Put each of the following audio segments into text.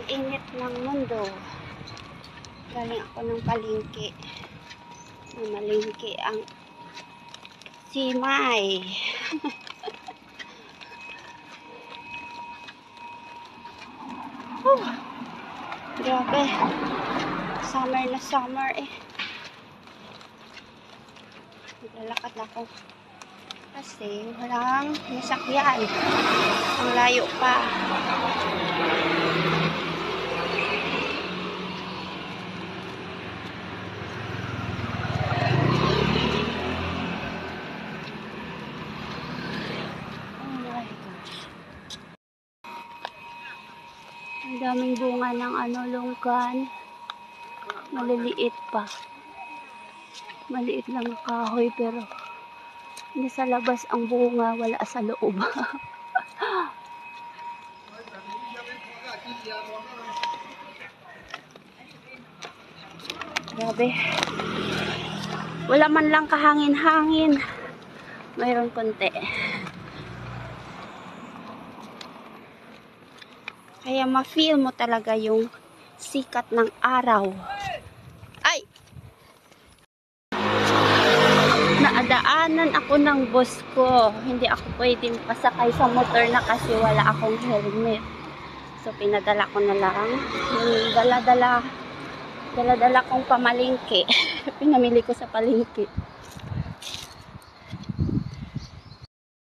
init ng mundo. Galing ako ng palengke. Namalingki ang Simay. Grabe. Summer na summer eh. Naglalakad ako. Kasi walang masakyan. Ang layo pa. Ang daming bunga ng lungkan. Maliliit pa. Maliit lang ang kahoy pero hindi sa labas ang bunga, wala sa loob. Grabe. Wala man lang kahangin-hangin. Mayroon konti. Kaya ma-feel mo talaga yung sikat ng araw. Ay! Naadaanan ako ng boss ko. Hindi ako pwedeng pasakay sa motor na kasi wala akong helmet. So, pinadala ko na lang. Yung dala-dala kong pamalingki. Pinamili ko sa palengke.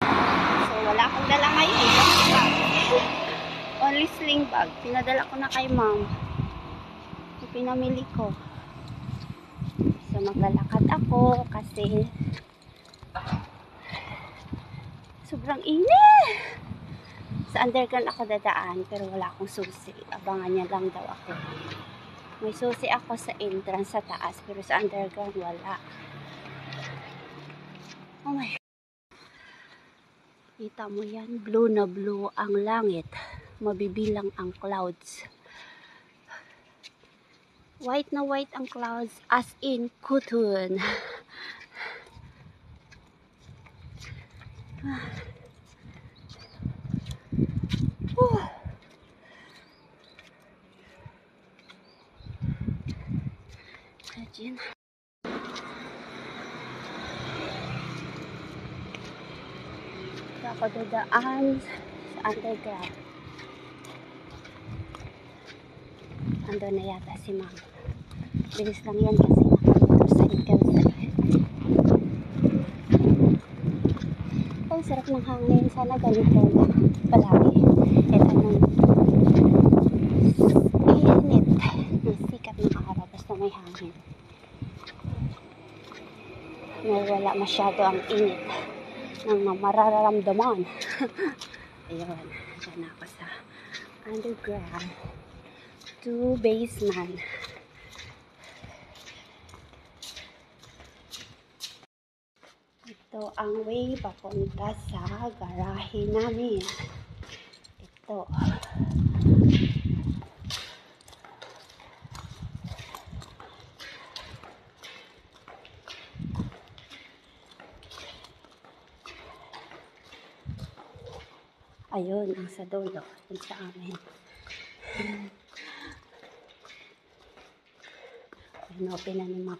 So, wala akong dala ngayon. Only sling bag. Pinadala ko na kay ma'am. So, pinamili ko. So, maglalakad ako kasi sobrang init. Sa underground ako dadaan pero wala akong susi. Abangan niya lang daw ako. May susi ako sa entrance sa taas pero sa underground wala. Oh my God. Kita mo yan? Blue na blue ang langit. Mabibilang ang clouds. White na white ang clouds as in cotton. Imagine. Ako dadaan sa underground. Ando na yata si ma'am. Bilis lang yan kasi naka-motorcycle sa ang sarap ng hangin. Sana ganito na palagi. Ito nung init. Ang sikat ng araw basta may hangin. Wala masyado ang init ng mararamdaman. Ayun. Diyan ako sa underground. 2 basement. Ito ang way papunta sa garahe namin. Ito. Ayun, ang sa dulo. Yung sa amin. Pinopen na ni ma'am.